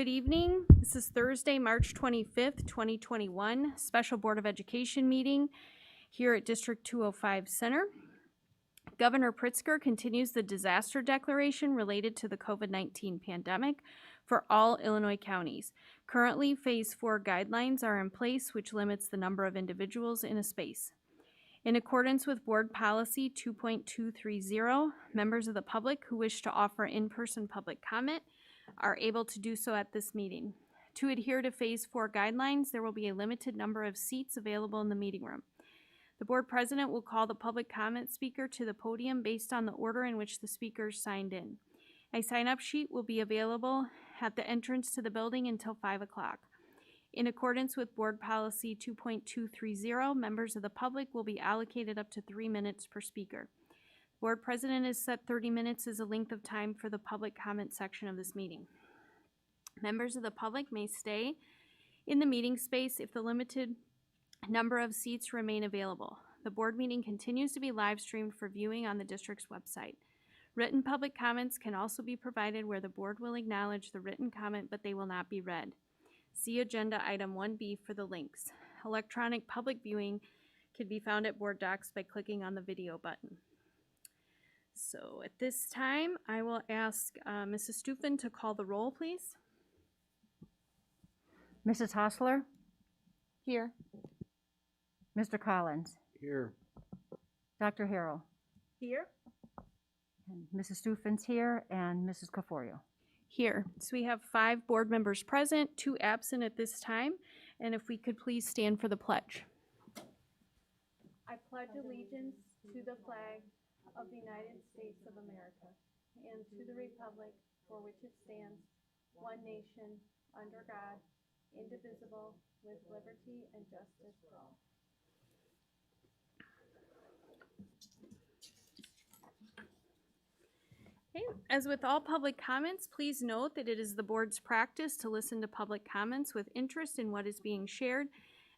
Good evening. This is Thursday, March 25th, 2021, Special Board of Education meeting here at District 205 Center. Governor Pritzker continues the disaster declaration related to the COVID-19 pandemic for all Illinois counties. Currently, Phase 4 guidelines are in place, which limits the number of individuals in a space. In accordance with Board Policy 2.230, members of the public who wish to offer in-person public comment are able to do so at this meeting. To adhere to Phase 4 guidelines, there will be a limited number of seats available in the meeting room. The board president will call the public comment speaker to the podium based on the order in which the speakers signed in. A sign-up sheet will be available at the entrance to the building until 5 o'clock. In accordance with Board Policy 2.230, members of the public will be allocated up to 3 minutes per speaker. Board president has set 30 minutes as a length of time for the public comment section of this meeting. Members of the public may stay in the meeting space if the limited number of seats remain available. The board meeting continues to be live streamed for viewing on the district's website. Written public comments can also be provided where the board will acknowledge the written comment, but they will not be read. See Agenda Item 1B for the links. Electronic public viewing can be found at Board Docs by clicking on the video button. So at this time, I will ask Mrs. Stufen to call the roll, please. Mrs. Hostler? Here. Mr. Collins? Here. Dr. Harrell? Here. And Mrs. Stufen's here, and Mrs. Caforio. Here. So we have 5 board members present, 2 absent at this time, and if we could please stand for the pledge. I pledge allegiance to the flag of the United States of America and to the republic for which it stands, one nation, under God, indivisible, with liberty and justice for all. Okay. As with all public comments, please note that it is the board's practice to listen to public comments with interest in what is being shared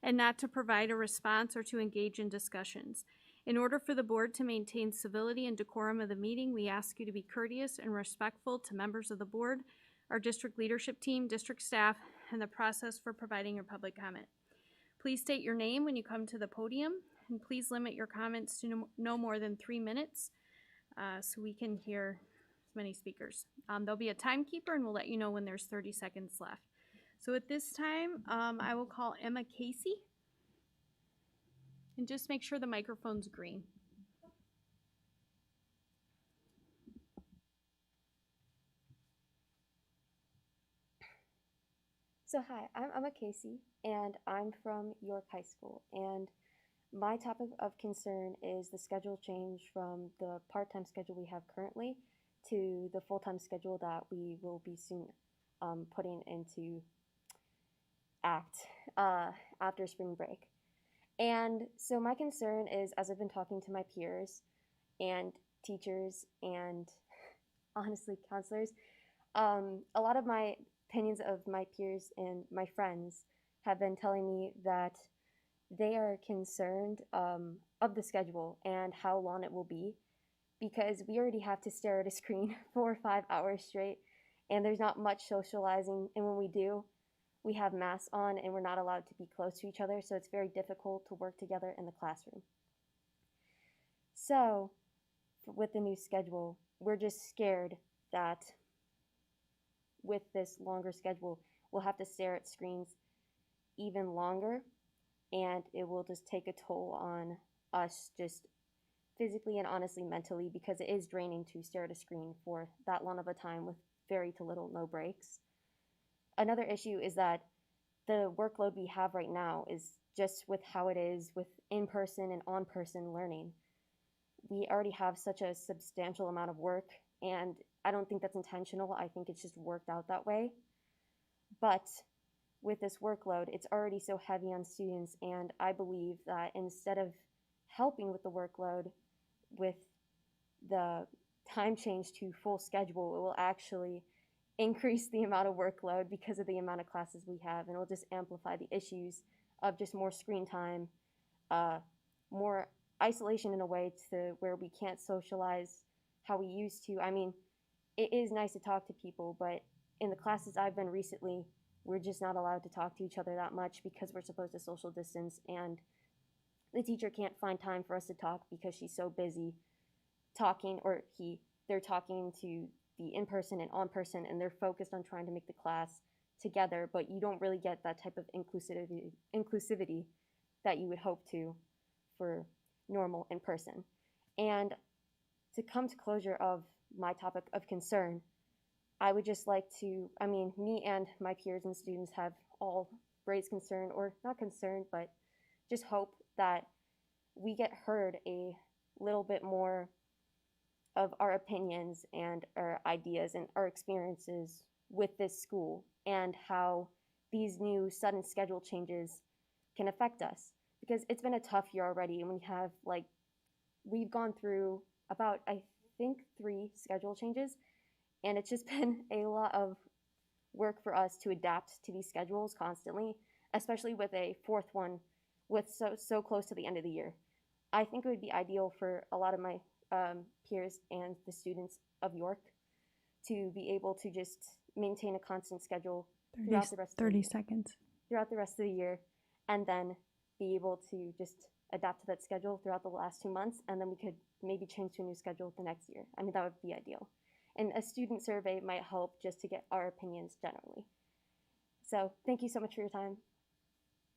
and not to provide a response or to engage in discussions. In order for the board to maintain civility and decorum of the meeting, we ask you to be courteous and respectful to members of the board, our district leadership team, district staff, and the process for providing your public comment. Please state your name when you come to the podium, and please limit your comments to no more than 3 minutes so we can hear as many speakers. There'll be a timekeeper, and we'll let you know when there's 30 seconds left. So at this time, I will call Emma Casey. And just make sure the microphone's green. So hi, I'm Emma Casey, and I'm from York High School. And my topic of concern is the schedule change from the part-time schedule we have currently to the full-time schedule that we will be soon putting into act after spring break. And so my concern is, as I've been talking to my peers and teachers and honestly counselors, a lot of my opinions of my peers and my friends have been telling me that they are concerned of the schedule and how long it will be, because we already have to stare at a screen for 5 hours straight, and there's not much socializing, and when we do, we have masks on and we're not allowed to be close to each other, so it's very difficult to work together in the classroom. So, with the new schedule, we're just scared that with this longer schedule, we'll have to stare at screens even longer, and it will just take a toll on us just physically and honestly mentally, because it is draining to stare at a screen for that long of a time with very to little no breaks. Another issue is that the workload we have right now is just with how it is with in-person and on-person learning. We already have such a substantial amount of work, and I don't think that's intentional. I think it's just worked out that way. But with this workload, it's already so heavy on students, and I believe that instead of helping with the workload with the time change to full schedule, it will actually increase the amount of workload because of the amount of classes we have, and it will just amplify the issues of just more screen time, more isolation in a way to where we can't socialize how we used to. I mean, it is nice to talk to people, but in the classes I've been recently, we're just not allowed to talk to each other that much because we're supposed to social distance, and the teacher can't find time for us to talk because she's so busy talking, or they're talking to the in-person and on-person, and they're focused on trying to make the class together, but you don't really get that type of inclusivity that you would hope to for normal in person. And to come to closure of my topic of concern, I would just like to, me and my peers and students have all raised concern, or not concern, but just hope that we get heard a little bit more of our opinions and our ideas and our experiences with this school, and how these new sudden schedule changes can affect us. Because it's been a tough year already, and we've gone through about, I think, 3 schedule changes, and it's just been a lot of work for us to adapt to these schedules constantly, especially with a 4th one with so close to the end of the year. I think it would be ideal for a lot of my peers and the students of York to be able to just maintain a constant schedule throughout the rest of the 30 year. seconds. Throughout the rest of the year, and then be able to just adapt to that schedule throughout the last 2 months, and then we could maybe change to a new schedule the next year. That would be ideal. And a student survey might help just to get our opinions generally. So thank you so much for your time.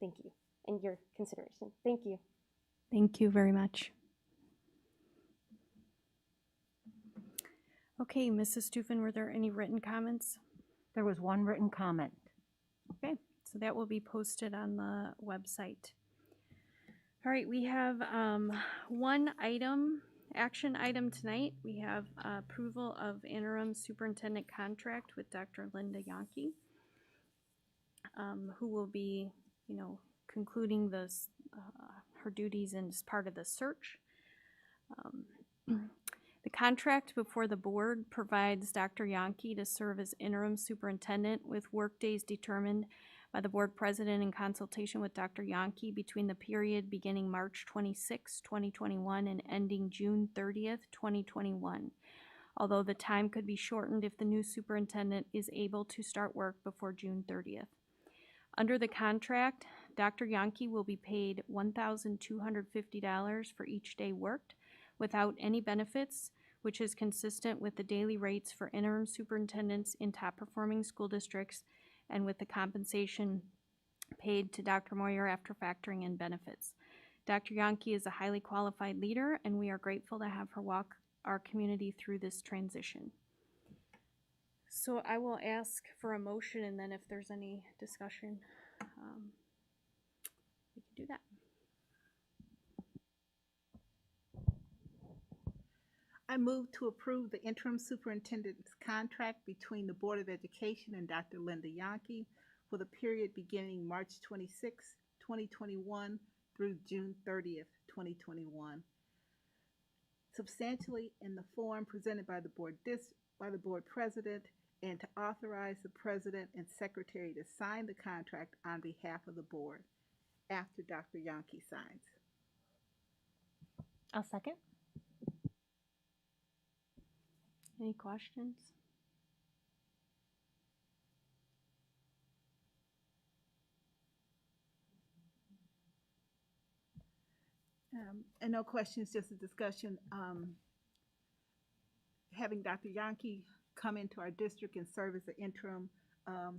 Thank you. And your consideration. Thank you. Thank you very much. Okay, Mrs. Stufen, were there any written comments? There was one written comment. Okay, so that will be posted on the website. All right, we have one action item tonight. We have approval of interim superintendent contract with Dr. Linda Yonke, who will be, concluding this, her duties as part of the search. The contract before the board provides Dr. Yonke to serve as interim superintendent with workdays determined by the board president in consultation with Dr. Yonke between the period beginning March 26, 2021 and ending June 30th, 2021. Although the time could be shortened if the new superintendent is able to start work before June 30th. Under the contract, Dr. Yonke will be paid $1,250 for each day worked without any benefits, which is consistent with the daily rates for interim superintendents in top-performing school districts and with the compensation paid to Dr. Moyer after factoring in benefits. Dr. Yonke is a highly qualified leader, and we are grateful to have her walk our community through this transition. So I will ask for a motion, and then if there's any discussion, we can do that. I move to approve the interim superintendent's contract between the Board of Education and Dr. Linda Yonke for the period beginning March 26, 2021 through June 30th, 2021. Substantially in the form presented by the board president, and to authorize the president and secretary to sign the contract on behalf of the board after Dr. Yonke signs. I'll second. Any questions? And no questions, just a discussion. Having Dr. Yonke come into our district and serve as the interim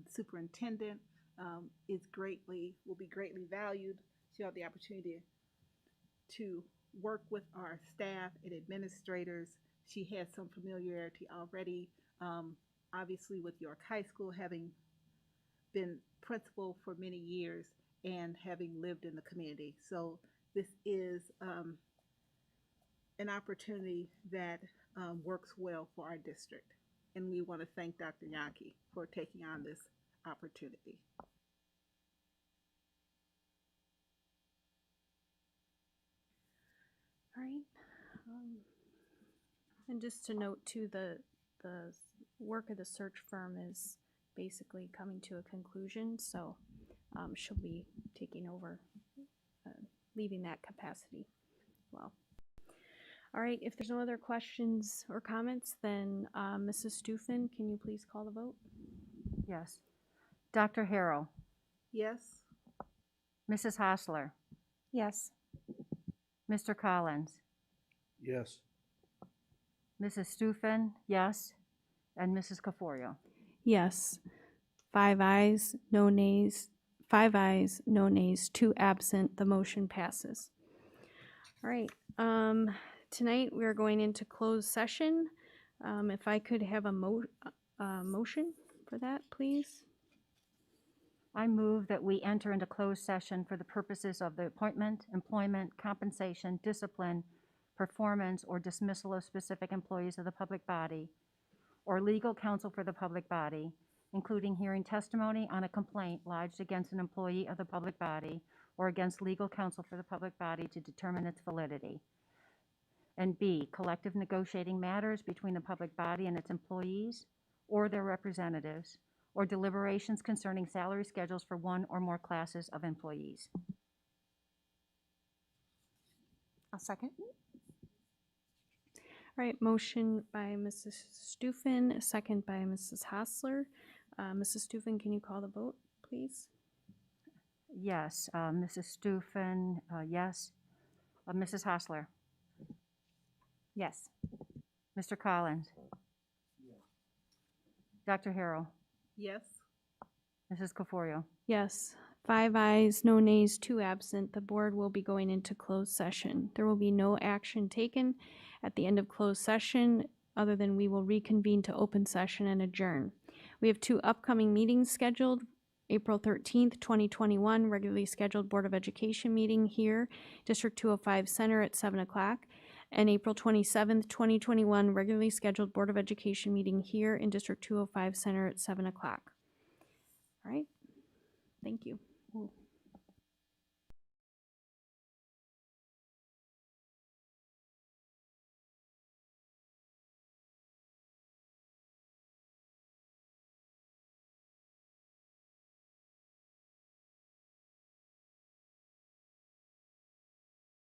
superintendent will be greatly valued. She'll have the opportunity to work with our staff and administrators. She has some familiarity already, obviously with York High School, having been principal for many years and having lived in the community. So this is an opportunity that works well for our district. And we want to thank Dr. Yonke for taking on this opportunity. All right. And just to note too, the work of the search firm is basically coming to a conclusion, so she'll be taking over, leaving that capacity well. All right, if there's no other questions or comments, then Mrs. Stufen, can you please call the vote? Yes. Dr. Harrell, Yes. Mrs. Hostler, Yes. Mr. Collins, Yes. Mrs. Stufen, yes, and Mrs. Caforio. Yes. 5 ayes, no nays. 5 ayes, no nays, 2 absent. The motion passes. All right. Tonight we are going into closed session. If I could have a motion for that, please. I move that we enter into closed session for the purposes of the appointment, employment, compensation, discipline, performance, or dismissal of specific employees of the public body, or legal counsel for the public body, including hearing testimony on a complaint lodged against an employee of the public body or against legal counsel for the public body to determine its validity. And B, collective negotiating matters between the public body and its employees or their representatives, or deliberations concerning salary schedules for one or more classes of employees. I'll second. All right, motion by Mrs. Stufen, a second by Mrs. Hostler. Mrs. Stufen, can you call the vote, please? Yes, Mrs. Stufen, yes. Mrs. Hostler, Yes. Mr. Collins, Dr. Harrell, Yes. Mrs. Caforio. Yes. 5 ayes, no nays, 2 absent. The board will be going into closed session. There will be no action taken at the end of closed session, other than we will reconvene to open session and adjourn. We have 2 upcoming meetings scheduled. April 13th, 2021, regularly scheduled Board of Education meeting here, District 205 Center at 7 o'clock. And April 27th, 2021, regularly scheduled Board of Education meeting here in District 205 Center at 7 o'clock. All right. Thank you.